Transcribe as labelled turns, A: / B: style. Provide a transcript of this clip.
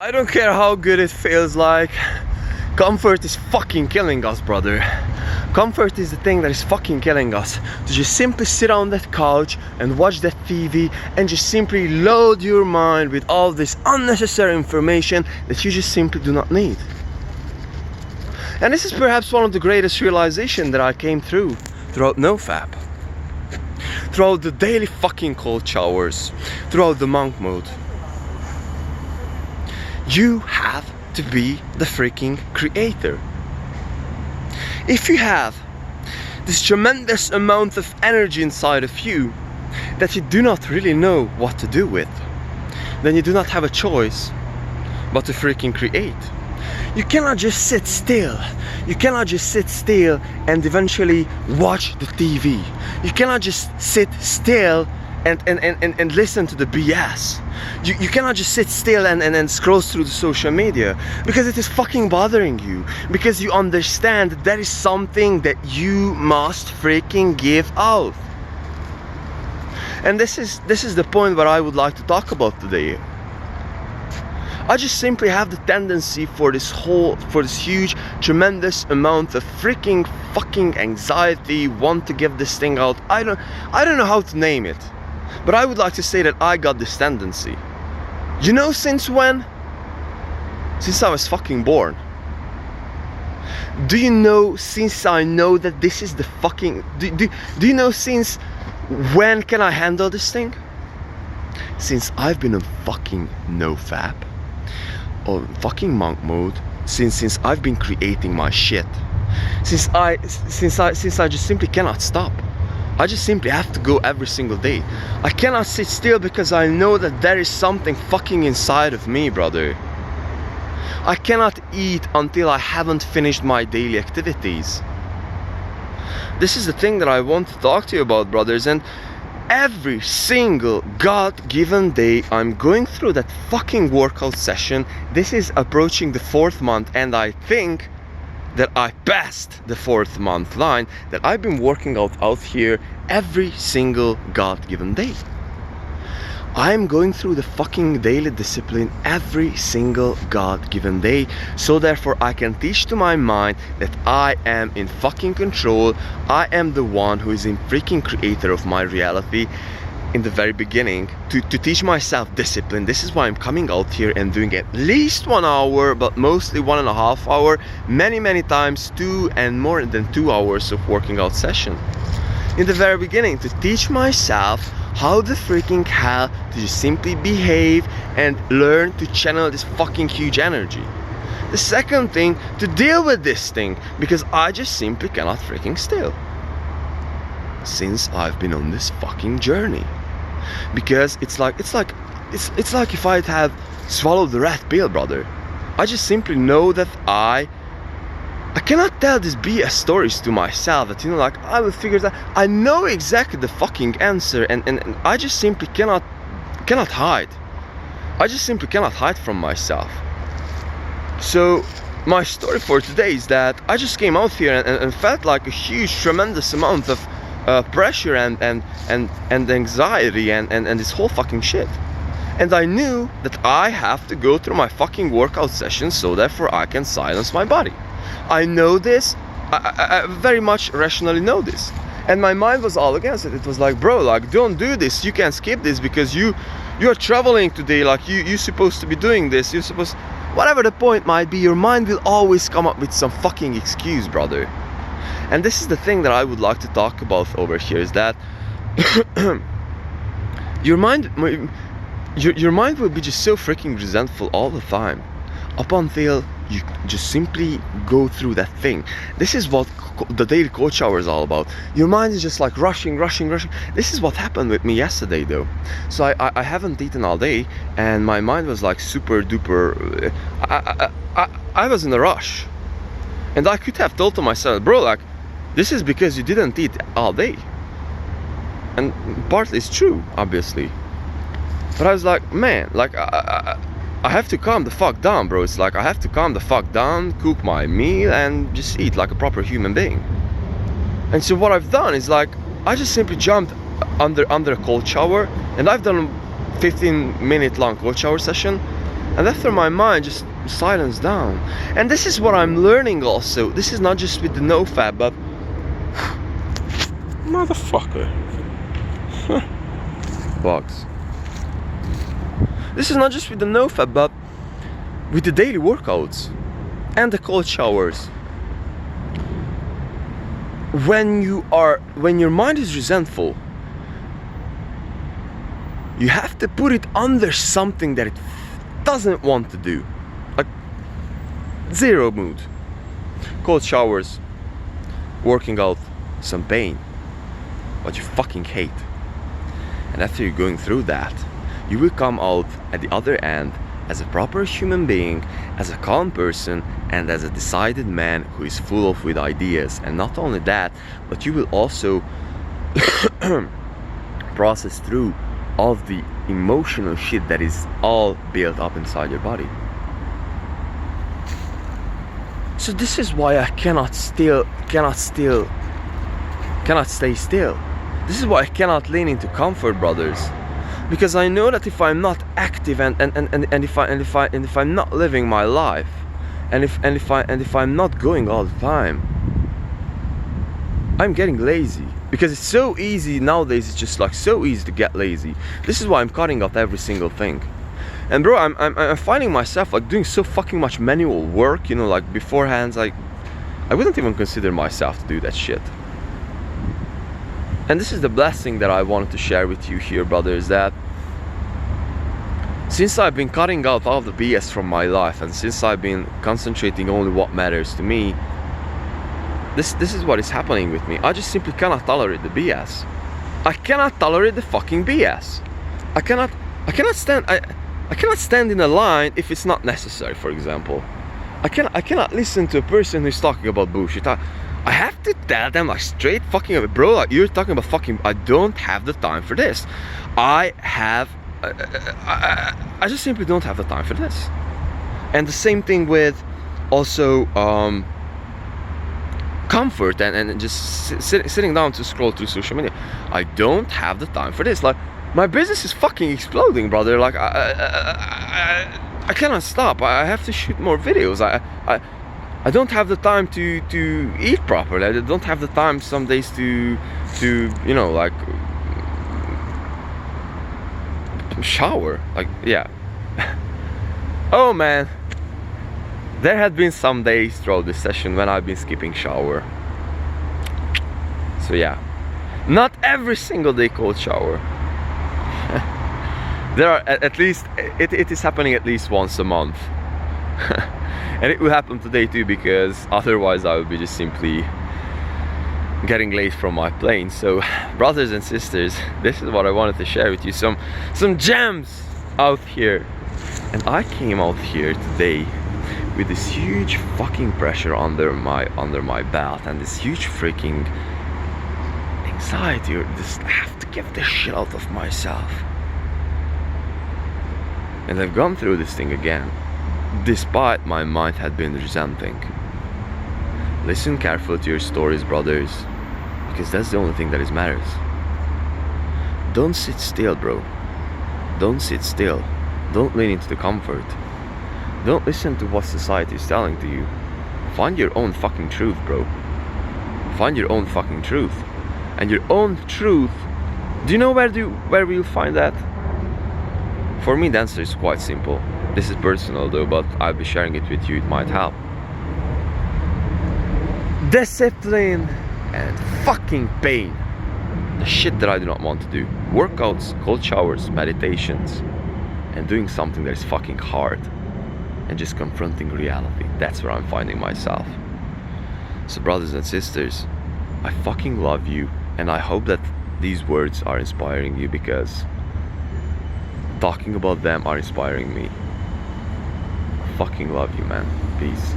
A: I don't care how good it feels like. Comfort is fucking killing us, brother. Comfort is the thing that is fucking killing us. To just simply sit on that couch and watch that TV and just simply load your mind with all this unnecessary information that you just simply do not need. And this is perhaps one of the greatest realizations that I came throughout Nofap. Throughout the daily fucking cold showers. Throughout the monk mode. You have to be the freaking creator. If you have this tremendous amount of energy inside of you that you do not really know what to do with, then you do not have a choice but to freaking create. You cannot just sit still. You cannot just sit still and eventually watch the TV. You cannot just sit still and listen to the BS. You cannot just sit still and scroll through the social media, because it is fucking bothering you, because you understand that there is something that you must freaking give out. And this is the point where I would like to talk about today. I just simply have the tendency for this huge, tremendous amount of freaking fucking anxiety, want to give this thing out. I don't know how to name it. But I would like to say that I got this tendency. You know since when? Since I was fucking born. Do you know since I know that this is the fucking... Do you know since when can I handle this thing? Since I've been on fucking Nofap. Or fucking monk mode. Since I've been creating my shit. Since I just simply cannot stop. I just simply have to go every single day. I cannot sit still because I know that there is something fucking inside of me, brother. I cannot eat until I haven't finished my daily activities. This is the thing that I want to talk to you about, brothers. And every single God-given day I'm going through that fucking workout session. This is approaching the 4th month, and I think that I passed the 4th month line, that I've been working out here every single God-given day. I'm going through the fucking daily discipline every single God-given day, so therefore I can teach to my mind that I am in fucking control. I am the one who is in freaking creator of my reality. In the very beginning, to teach myself discipline. This is why I'm coming out here and doing at least 1 hour, but mostly 1.5 hours, many times 2 and more than 2 hours of working out session. In the very beginning, to teach myself how the freaking hell to just simply behave and learn to channel this fucking huge energy. The second thing, to deal with this thing, because I just simply cannot freaking still. Since I've been on this fucking journey. Because it's like if I had swallowed the red pill, brother. I just simply know that I cannot tell these BS stories to myself, that, you know, like, I will figure that I know exactly the fucking answer, and I just simply cannot hide. I just simply cannot hide from myself. So my story for today is that I just came out here and felt like a huge, tremendous amount of pressure and anxiety and this whole fucking shit. And I knew that I have to go through my fucking workout session, so therefore I can silence my body. I know this. I very much rationally know this. And my mind was all against it. It was like, bro, like, don't do this. You can skip this because you're traveling today. Like, you're supposed to be doing this. You're supposed... Whatever the point might be, your mind will always come up with some fucking excuse, brother. And this is the thing that I would like to talk about over here, is that your mind will be just so freaking resentful all the time, up until you just simply go through that thing. This is what the daily cold shower is all about. Your mind is just like rushing. This is what happened with me yesterday, though. So I haven't eaten all day, and my mind was like super duper. I was in a rush, and I could have told to myself, bro, like, this is because you didn't eat all day. And partly it's true, obviously. But I was like, man, like, I have to calm the fuck down, bro. It's like, I have to calm the fuck down, cook my meal, and just eat like a proper human being. And so what I've done is, like, I just simply jumped under a cold shower, and I've done a 15-minute long cold shower session. And after my mind just silenced down. And this is what I'm learning also. This is not just with the Nofap, but motherfucker. Bugs. This is not just with the Nofap, but with the daily workouts and the cold showers. When your mind is resentful, you have to put it under something that it doesn't want to do. Like zero mood. Cold showers, working out, some pain, what you fucking hate. And after you're going through that, you will come out at the other end as a proper human being, as a calm person, and as a decided man who is full of with ideas. And not only that, but you will also process through all of the emotional shit that is all built up inside your body. So this is why I cannot stay still. This is why I cannot lean into comfort, brothers. Because I know that if I'm not active and if I'm not living my life, and if I'm not going all the time, I'm getting lazy. Because it's so easy nowadays. It's just like so easy to get lazy. This is why I'm cutting out every single thing. And bro, I'm finding myself like doing so fucking much manual work. You know, like beforehand, like I wouldn't even consider myself to do that shit. And this is the blessing that I wanted to share with you here, brothers, that since I've been cutting out all the BS from my life, and since I've been concentrating only what matters to me, this is what is happening with me. I just simply cannot tolerate the BS. I cannot tolerate the fucking BS. I cannot stand in a line if it's not necessary, for example. I cannot listen to a person who's talking about bullshit. I have to tell them like straight fucking, bro, like you're talking about fucking, I don't have the time for this. I just simply don't have the time for this. And the same thing with also comfort and just sitting down to scroll through social media. I don't have the time for this. Like my business is fucking exploding, brother. Like I cannot stop. I have to shoot more videos. I don't have the time to eat properly. I don't have the time some days to you know, like shower. Like, yeah. Oh man, there had been some days throughout this session when I've been skipping shower. So yeah, not every single day cold shower. There are at least, it is happening at least once a month. And it will happen today too, because otherwise I would be just simply getting late from my plane. So brothers and sisters, this is what I wanted to share with you, some gems out here. And I came out here today with this huge fucking pressure under my belt and this huge freaking anxiety, or just I have to get this shit out of myself. And I've gone through this thing again, despite my mind had been resenting. Listen carefully to your stories, brothers, because that's the only thing that matters. Don't sit still, bro. Don't sit still. Don't lean into the comfort. Don't listen to what society is telling to you. Find your own fucking truth, bro. Find your own fucking truth. And your own truth, do you know where will you find that? For me, the answer is quite simple. This is personal though, but I'll be sharing it with you, it might help. Discipline and fucking pain. The shit that I do not want to do. Workouts, cold showers, meditations, and doing something that is fucking hard. And just confronting reality. That's where I'm finding myself. So brothers and sisters, I fucking love you, and I hope that these words are inspiring you, because talking about them are inspiring me. I fucking love you, man. Peace.